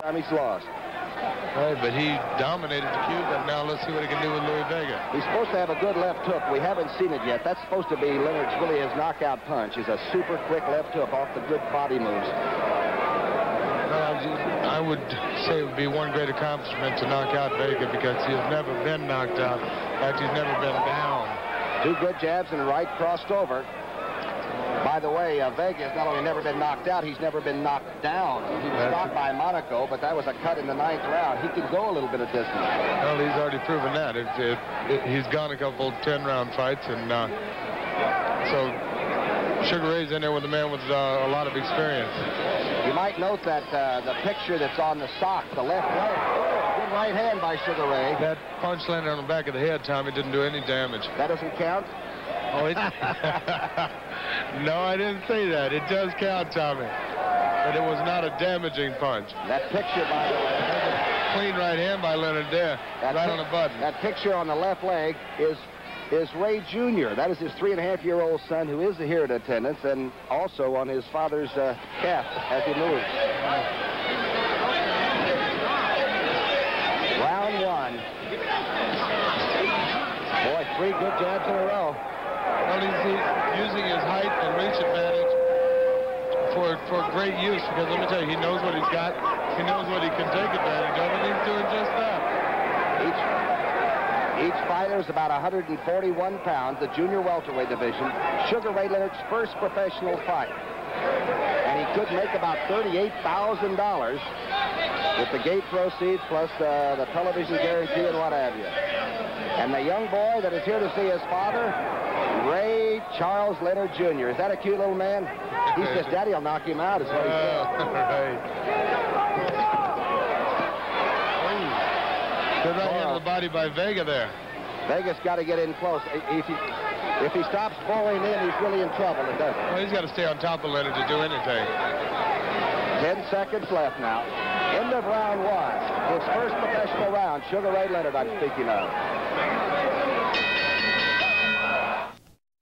time he's lost. Right, but he dominated the Cuban. Now let's see what he can do with Louis Vega. He's supposed to have a good left hook. We haven't seen it yet. That's supposed to be Leonard's really his knockout punch. Is a super quick left hook off the good body moves. I would say it would be one great accomplishment to knock out Vega because he has never been knocked out. In fact, he's never been down. Two good jabs and right crossed over. By the way, Vega has not only never been knocked out, he's never been knocked down. He was stopped by Monaco, but that was a cut in the 9th round. He can go a little bit of distance. Well, he's already proven that. He's gone a couple 10-round fights, and so Sugar Ray's in there with a man with a lot of experience. You might note that the picture that's on the sock, the left leg. Oh, good right hand by Sugar Ray. That punch landed on the back of the head, Tommy, didn't do any damage. That doesn't count? Oh, no, I didn't say that. It does count, Tommy. But it was not a damaging punch. That picture, by the way. Clean right hand by Leonard there, right on the button. That picture on the left leg is Ray Jr. That is his 3.5-year-old son who is here in attendance and also on his father's calf as he moves. Round 1. Boy, 3 good jabs in a row. Well, he's using his height and reach advantage for great use because let me tell you, he knows what he's got. He knows what he can take advantage of, and he's doing just that. Each fighter is about 141 pounds, the junior welterweight division. Sugar Ray Leonard's first professional fight. And he could make about $38,000 with the gate proceeds plus the television guarantee and what have you. And the young boy that is here to see his father, Ray Charles Leonard Jr. Is that a cute little man? He says, Daddy, I'll knock him out, is what he says. Right. Good right hand to the body by Vega there. Vega's got to get in close. If he stops bowling in, he's really in trouble. It doesn't. Well, he's got to stay on top of Leonard to do anything. 10 seconds left now. End of round 1. His first professional round. Sugar Ray Leonard I'm speaking of.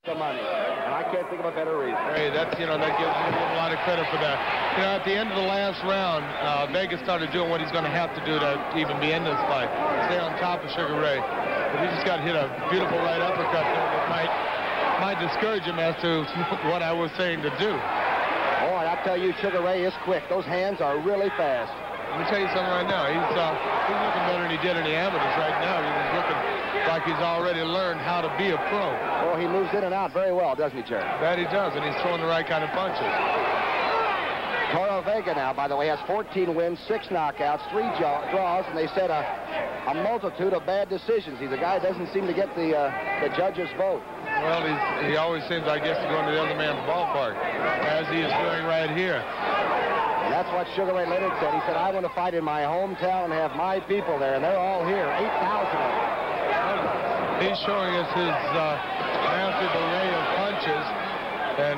The money. And I can't think of a better reason. Hey, that gives him a lot of credit for that. At the end of the last round, Vega started doing what he's going to have to do to even be in this fight. Stay on top of Sugar Ray. But he just got hit a beautiful right uppercut there that might discourage him as to what I was saying to do. Boy, I tell you, Sugar Ray is quick. Those hands are really fast. Let me tell you something right now. He's looking better than he did in the amateurs right now. He's looking like he's already learned how to be a pro. Oh, he moves in and out very well, doesn't he, Jerry? That he does, and he's throwing the right kind of punches. Toro Vega now, by the way, has 14 wins, 6 knockouts, 3 draws, and they said a multitude of bad decisions. He's a guy who doesn't seem to get the judges' vote. Well, he always seems, I guess, to go into the other man's ballpark, as he is doing right here. And that's what Sugar Ray Leonard said. He said, I want to fight in my hometown and have my people there, and they're all here, 8,000 of them. He's showing us his massive array of punches, and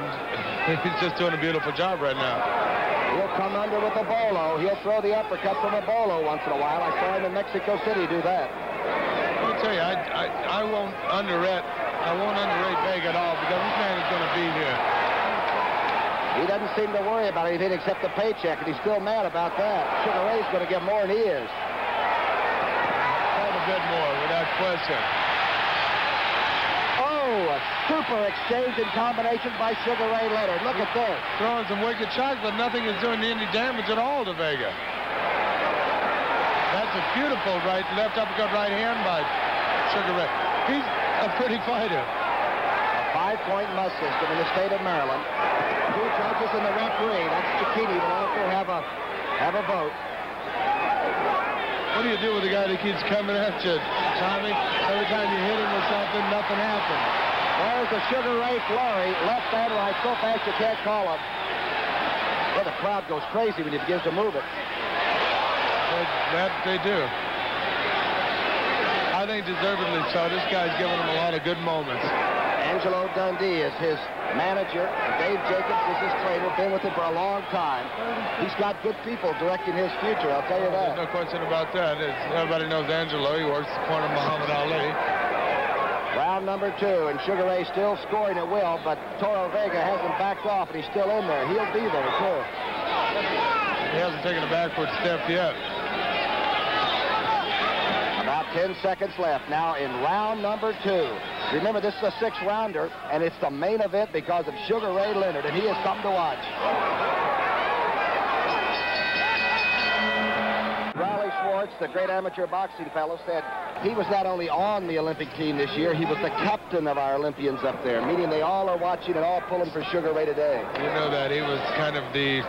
he's just doing a beautiful job right now. He'll come under with a bolo. He'll throw the uppercut from a bolo once in a while. I saw him in Mexico City do that. Let me tell you, I won't underrate Vega at all because this man is going to be here. He doesn't seem to worry about anything except the paycheck, and he's still mad about that. Sugar Ray's going to get more than he is. Quite a bit more, without question. Oh, a super exchange and combination by Sugar Ray Leonard. Look at this. Throwing some wicked shots, but nothing is doing any damage at all to Vega. That's a beautiful left uppercut right hand by Sugar Ray. He's a pretty fighter. A 5-point must system in the state of Maryland. 2 judges and the referee. That's Cicchini will also have a vote. What do you do with a guy that keeps coming at you, Tommy? Every time you hit him with something, nothing happens. There's a Sugar Ray flurry, left and right, so fast you can't call him. Well, the crowd goes crazy when he begins to move it. That they do. I think deservedly so. This guy's giving him a lot of good moments. Angelo Dundee is his manager. Dave Jacobs is his trainer. Been with him for a long time. He's got good people directing his future, I'll tell you that. There's no question about that. Everybody knows Angelo. He works the corner of Muhammad Ali. Round number 2, and Sugar Ray still scoring at will, but Toro Vega hasn't backed off, and he's still in there. He'll be there, too. Yeah, hasn't taken a backward step yet. About 10 seconds left now in round number 2. Remember, this is a 6-rounder, and it's the main event because of Sugar Ray Leonard, and he is something to watch. Riley Schwartz, the great amateur boxing fellow, said he was not only on the Olympic team this year, he was the captain of our Olympians up there, meaning they all are watching and all pulling for Sugar Ray today. You know that he was kind of the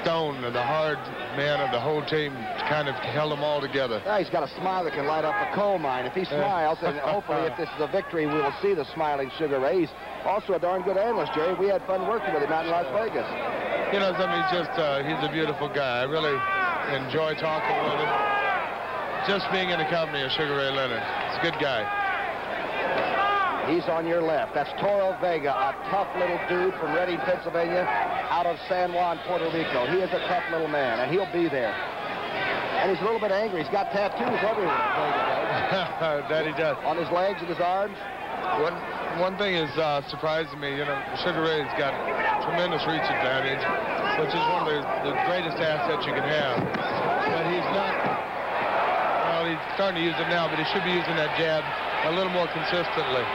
stone, the hard man of the whole team, kind of held them all together. Yeah, he's got a smile that can light up a coal mine. If he smiles, and hopefully if this is a victory, we will see the smiling Sugar Ray. He's also a darn good analyst, Jerry. We had fun working with him out in Las Vegas. You know something, he's a beautiful guy. I really enjoy talking with him. Just being in the company of Sugar Ray Leonard. He's a good guy. He's on your left. That's Toro Vega, a tough little dude from Reading, Pennsylvania, out of San Juan, Puerto Rico. He is a tough little man, and he'll be there. And he's a little bit angry. He's got tattoos everywhere. That he does. On his legs and his arms. One thing is surprising me. You know, Sugar Ray's got tremendous reach advantage, which is one of the greatest assets you can have. But he's not. Well, he's starting to use it now, but he should be using that jab a little more consistently.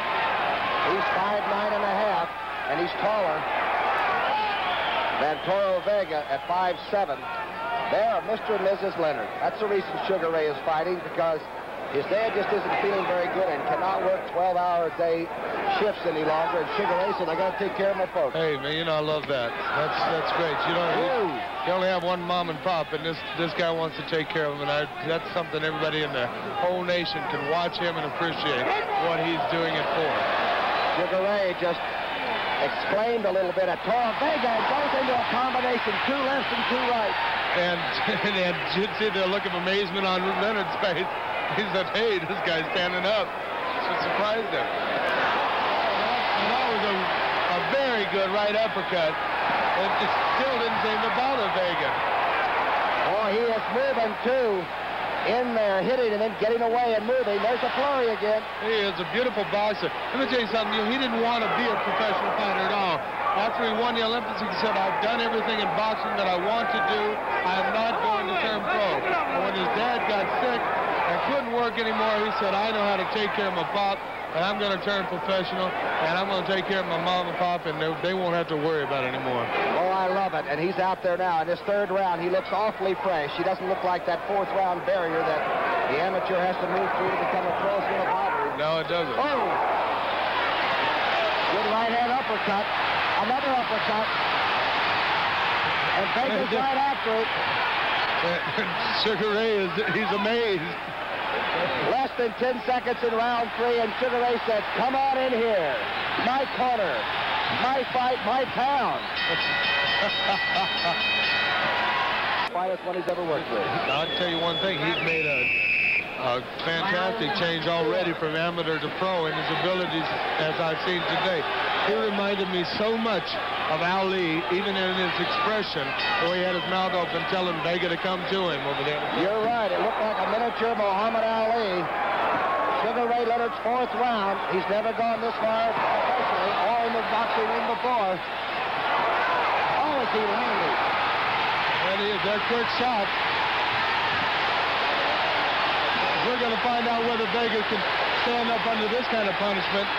He's 5'9 and a half, and he's taller than Toro Vega at 5'7". There, Mr. and Mrs. Leonard. That's the reason Sugar Ray is fighting, because his dad just isn't feeling very good and cannot work 12-hour-a-day shifts any longer. And Sugar Ray said, I got to take care of my folks. Hey, man, you know, I love that. That's great. You only have one mom and pop, and this guy wants to take care of him, and that's something everybody in the whole nation can watch him and appreciate what he's doing it for. Sugar Ray just explained a little bit at Toro Vega and goes into a combination, 2 lefts and 2 rights. And you'd see the look of amazement on Leonard's face. He said, hey, this guy's standing up. It surprised him. And that was a very good right uppercut. It just still didn't seem to bother Vega. Oh, he is moving, too. In there, hitting and then getting away and moving. There's a flurry again. He is a beautiful boxer. Let me tell you something. He didn't want to be a professional fighter at all. After he won the Olympics, he said, I've done everything in boxing that I want to do. I am not going to turn pro. And when his dad got sick and couldn't work anymore, he said, I know how to take care of my pop, and I'm going to turn professional, and I'm going to take care of my mom and pop, and they won't have to worry about it anymore. Oh, I love it. And he's out there now. In his 3rd round, he looks awfully fresh. He doesn't look like that 4th round barrier that the amateur has to move through to become a pro. No, it doesn't. Oh! Good right hand uppercut. Another uppercut. And Vega's right after it. Sugar Ray, he's amazed. Less than 10 seconds in round 3, and Sugar Ray says, come on in here. My corner. My fight, my town. Finest one he's ever worked with. I'll tell you one thing. He's made a fantastic change already from amateur to pro in his abilities, as I've seen today. He reminded me so much of Ali, even in his expression, the way he had his mouth open telling Vega to come to him over there. You're right. It looked like a miniature Muhammad Ali. Sugar Ray Leonard's 4th round. He's never gone this far professionally or in the boxing ring before. Oh, is he landing? And he is. That quick shot. We're going to find out whether Vega can stand up under this kind of punishment.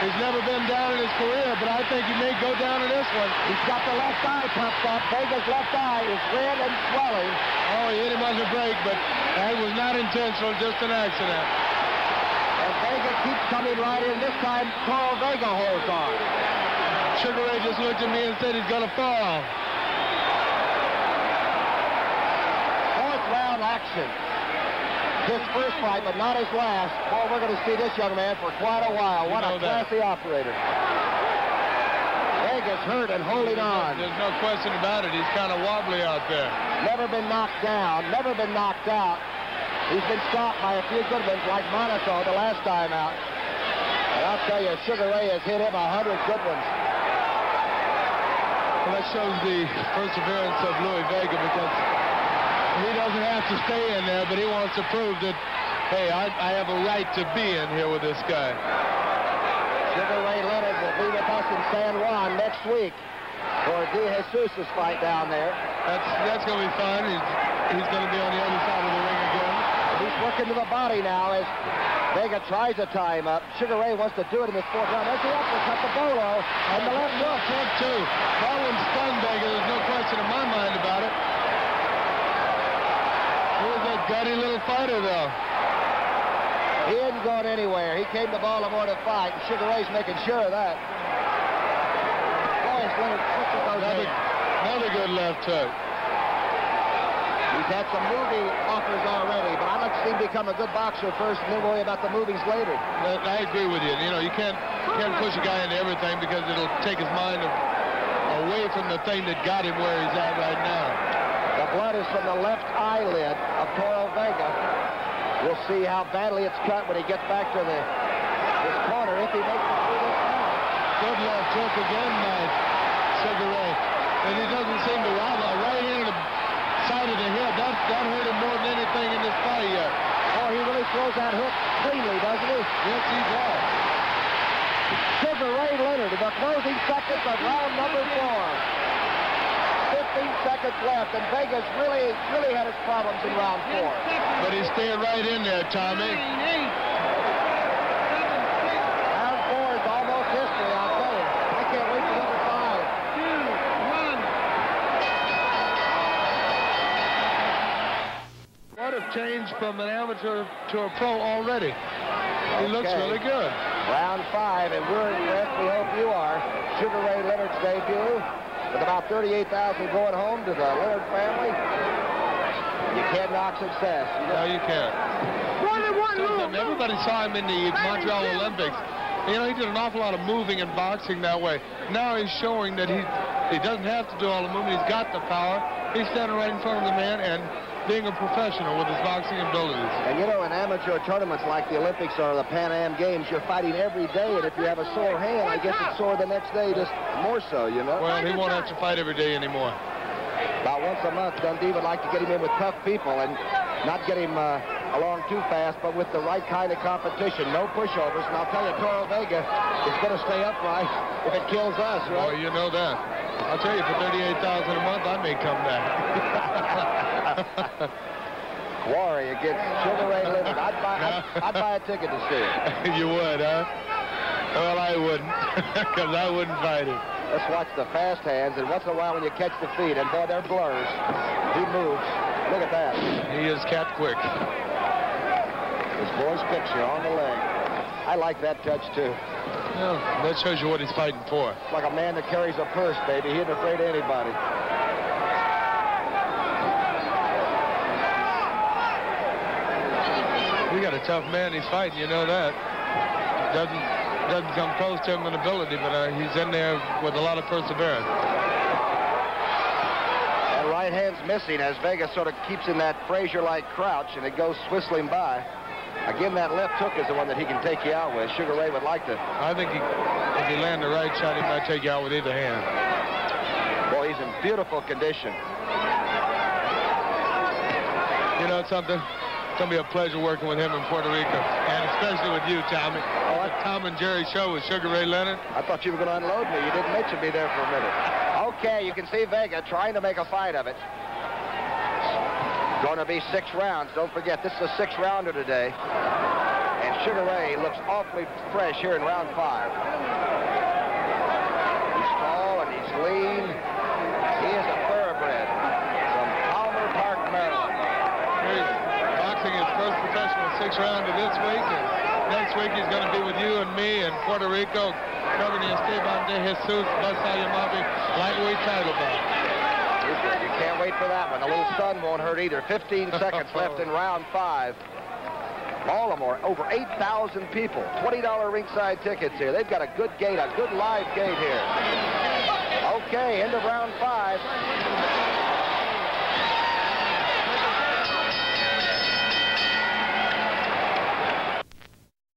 He's never been down in his career, but I think he may go down in this one. He's got the left eye puffed up. Vega's left eye is red and swelling. Oh, he hit him on the break, but that was not intentional, just an accident. And Vega keeps coming right in. This time, Toro Vega holds on. Sugar Ray just looked at me and said he's going to fall. 4th round action. His first fight, but not his last. Well, we're going to see this young man for quite a while. What a classy operator. Vega's hurt and holding on. There's no question about it. He's kind of wobbly out there. Never been knocked down, never been knocked out. He's been stopped by a few good ones like Monaco the last time out. And I'll tell you, Sugar Ray has hit him 100 good ones. Well, that shows the perseverance of Louis Vega, because he doesn't have to stay in there, but he wants to prove that, hey, I have a right to be in here with this guy. Sugar Ray Leonard will be with us in San Juan next week. for De Jesus' fight down there. That's going to be fun. He's going to be on the other side of the ring again. He's working to the body now as Vega tries to tie him up. Sugar Ray wants to do it in this fourth round. There's the uppercut to Bolo, and the left hook. Too. That one stunned Vega. There's no question in my mind about it. He was a gutty little fighter, though. He isn't going anywhere. He came to Baltimore to fight, and Sugar Ray's making sure of that. Boy, Leonard quickly goes in. Another good left hook. He's had some movie offers already, but I'd like to see him become a good boxer first and then worry about the movies later. I agree with you. You know, you can't push a guy into everything because it'll take his mind away from the thing that got him where he's at right now. The blood is from the left eyelid of Toro Vega. We'll see how badly it's cut when he gets back to his corner if he makes it through this round. Good left hook again by Sugar Ray. And he doesn't seem to wobble. Right into the side of the head. That hurt him more than anything in this fight yet. Oh, he really throws that hook cleanly, doesn't he? Yes, he does. Sugar Ray Leonard in the closing seconds of round number 4. 15 seconds left, and Vegas really had his problems in round 4. But he stayed right in there, Tommy. Round 4 is almost history, I'll tell you. I can't wait for number 5. What have changed from an amateur to a pro already? He looks really good. Round 5, and we're impressed. We hope you are. Sugar Ray Leonard's debut with about 38,000 going home to the Leonard family. You can't knock success. No, you can't. Everybody saw him in the Montreal Olympics. You know, he did an awful lot of moving and boxing that way. Now he's showing that he doesn't have to do all the moving. He's got the power. He's standing right in front of the man and being a professional with his boxing abilities. And you know, in amateur tournaments like the Olympics or the Pan Am Games, you're fighting every day, and if you have a sore hand, I guess it's sore the next day, just more so, you know? Well, he won't have to fight every day anymore. About once a month, Dundee would like to get him in with tough people and not get him along too fast, but with the right kind of competition. No pushovers, and I'll tell you, Toro Vega is going to stay upright if it kills us, right? Oh, you know that. I'll tell you, for $38,000 a month, I may come back. Quarry against Sugar Ray Leonard. I'd buy a ticket to see it. You would, huh? Well, I wouldn't, because I wouldn't fight him. Let's watch the fast hands, and once in a while when you catch the feet, and boy, they're blurs. He moves. Look at that. He is cat quick. This boy's picture on the leg. I like that touch, too. Yeah, that shows you what he's fighting for. It's like a man that carries a purse, baby. He isn't afraid of anybody. We got a tough man he's fighting, you know that. Doesn't come close to him in ability, but he's in there with a lot of perseverance. That right hand's missing as Vega sort of keeps in that Frazier-like crouch, and it goes whistling by. Again, that left hook is the one that he can take you out with. Sugar Ray would like to. I think if he land the right shot, he might take you out with either hand. Boy, he's in beautiful condition. You know something? It's going to be a pleasure working with him in Puerto Rico, and especially with you, Tommy. Oh, the Tom and Jerry show with Sugar Ray Leonard. I thought you were going to unload me. You didn't mention me there for a minute. Okay, you can see Vega trying to make a fight of it. Going to be 6 rounds. Don't forget, this is a 6th rounder today. And Sugar Ray looks awfully fresh here in round 5. He's tall and he's lean. He is a thoroughbred from Palmer Park, Maryland. He's boxing his first professional 6th rounder this week. And next week he's going to be with you and me in Puerto Rico covering the Esteban de Jesus Basayamabi lightweight title bout. You can't wait for that one. The little sun won't hurt either. 15 seconds left in round 5. Baltimore, over 8,000 people. $20 ringside tickets here. They've got a good gate, a good live gate here. Okay, end of round 5.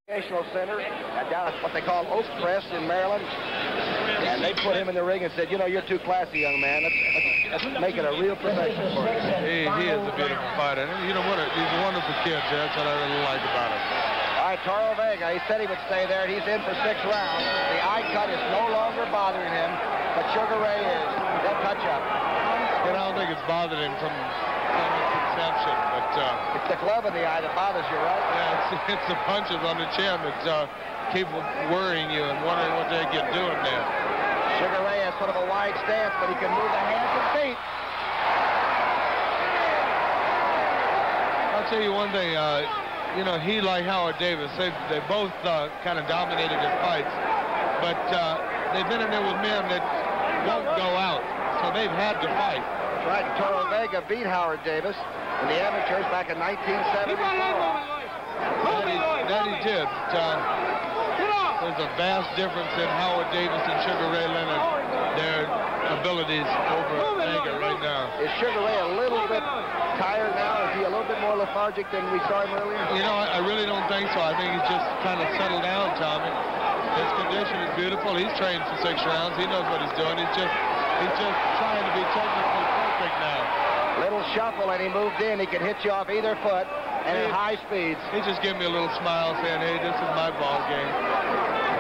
Educational Center down at what they call Oak Crest in Maryland. And they put him in the ring and said, you know, you're too classy, young man. Let's make it a real profession for you. He is a beautiful fighter. You know what? He's a wonderful kid, Jay. That's what I really like about him. All right, Toro Vega. He said he would stay there, and he's in for 6 rounds. The eye cut is no longer bothering him, but Sugar Ray is. They'll touch up. And I don't think it's bothered him from conception, but it's the glove in the eye that bothers you, right? Yeah, it's the punches on the chin that keep worrying you and wondering what they get doing there. Sugar Ray has sort of a wide stance, but he can move the hands and feet. I'll tell you one thing. You know, he, like Howard Davis, they both kind of dominated their fights, but they've been in there with men that won't go out, so they've had to fight. That's right. Toro Vega beat Howard Davis in the amateurs back in 1974. That he did. There's a vast difference in Howard Davis and Sugar Ray Leonard, their abilities over Vega right now. Is Sugar Ray a little bit tired now? Is he a little bit more lethargic than we saw him earlier? You know, I really don't think so. I think he's just kind of settled down, Tommy. His condition is beautiful. He's trained for 6 rounds. He knows what he's doing. He's just trying to be technically perfect now. Little shuffle, and he moved in. He can hit you off either foot and at high speeds. He just gave me a little smile saying, hey, this is my ball game.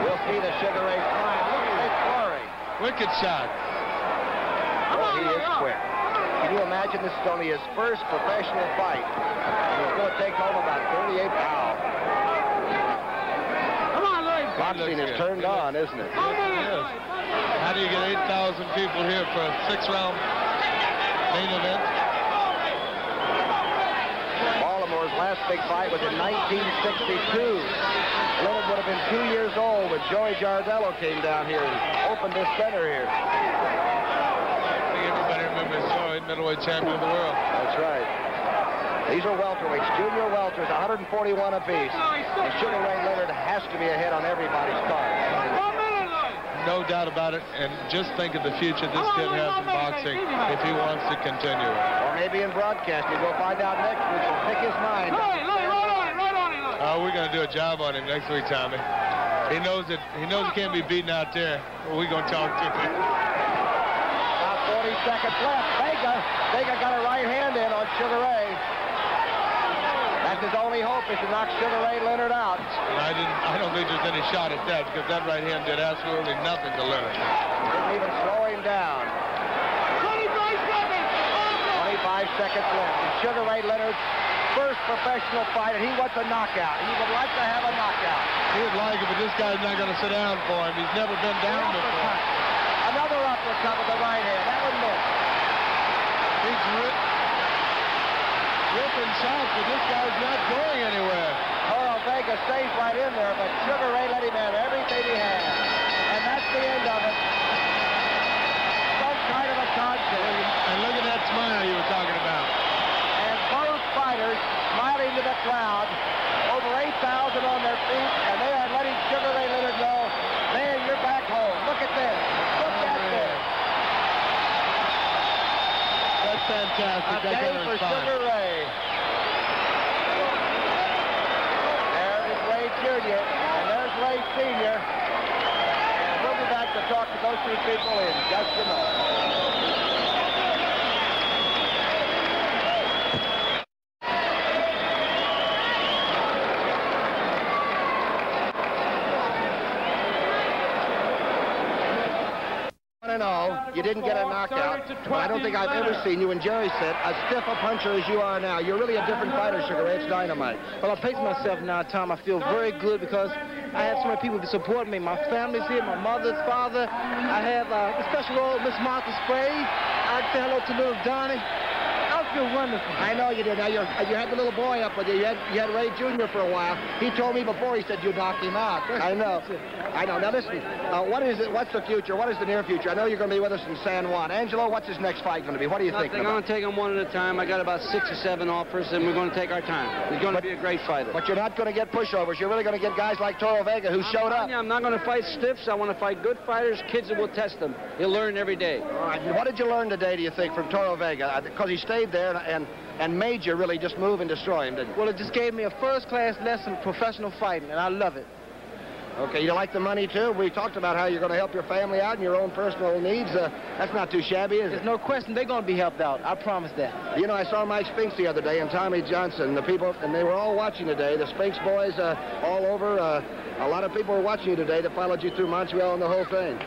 We'll see the Sugar Ray smile. Look at this flurry. Wicked shot. Well, he is quick. Can you imagine this is only his first professional fight? He's going to take home about 38 pounds. Boxing is turned on, isn't it? Yes, it is. How do you get 8,000 people here for a 6-round main event? Baltimore's last big fight was in 1962. Leonard would have been 2 years old when Joey Jardello came down here and opened this center here. I think everybody remembers Joey, middleweight champion of the world. That's right. These are welterweights, junior welters, 141 apiece. And Sugar Ray Leonard has to be ahead on everybody's card. No doubt about it, and just think of the future this kid has in boxing if he wants to continue it. Or maybe in broadcasting. We'll find out next week. We'll pick his mind. We're going to do a job on him next week, Tommy. He knows he can't be beaten out there. We're going to talk to him. About 40 seconds left. Vega got a right hand in on Sugar Ray. That's his only hope, is to knock Sugar Ray Leonard out. And I don't think there's any shot at that, because that right hand did absolutely nothing to Leonard. Didn't even slow him down. 25 seconds left. And Sugar Ray Leonard's first professional fight, and he wants a knockout. He would like to have a knockout. He would like it, but this guy's not going to sit down for him. He's never been down before. Another uppercut with the right hand. That would miss. He's ripping shots, but this guy's not going anywhere. Toro Vega stays right in there, but Sugar Ray let him have everything he had. And that's the end of it. Some kind of a contest. And look at that smile you were talking about. And both fighters smiling to the crowd. Over 8,000 on their feet, and they are letting Sugar Ray Leonard know, man, you're back home. Look at this. Look at this. That's fantastic. A day for Sugar Ray. There is Ray Jr. and there's Ray Sr. And we'll be back to talk to those two people in just a moment. You didn't get a knockout, but I don't think I've ever seen you, and Jerry said, as stiff a puncher as you are now. You're really a different fighter, Sugar Ray. It's dynamite. Well, I pace myself now, Tom. I feel very good because I have so many people to support me. My family's here, my mother's father. I have a special old Miss Martha Sprague. I'd say hello to little Donnie. I feel wonderful. I know you did. Now, you had the little boy up with you. You had Ray Jr. for a while. He told me before, he said you knocked him out. I know. Now, listen, what is it? What's the future? What is the near future? I know you're going to be with us in San Juan. Angelo, what's his next fight going to be? What do you think? I'm going to take him one at a time. I got about 6 or 7 offers, and we're going to take our time. He's going to be a great fighter. But you're not going to get pushovers. You're really going to get guys like Toro Vega who showed up. I'm not going to fight stiffs. I want to fight good fighters, kids that will test them. He'll learn every day. All right. What did you learn today, do you think, from Toro Vega? Because he stayed there and made you really just move and destroy him, didn't he? Well, it just gave me a first-class lesson in professional fighting, and I love it. Okay, you like the money, too? We talked about how you're going to help your family out and your own personal needs. That's not too shabby, is it? There's no question they're going to be helped out. I promise that. You know, I saw Mike Spinks the other day and Tommy Johnson, the people, and they were all watching today. The Spinks boys all over. A lot of people were watching you today that followed you through Montreal and the whole thing.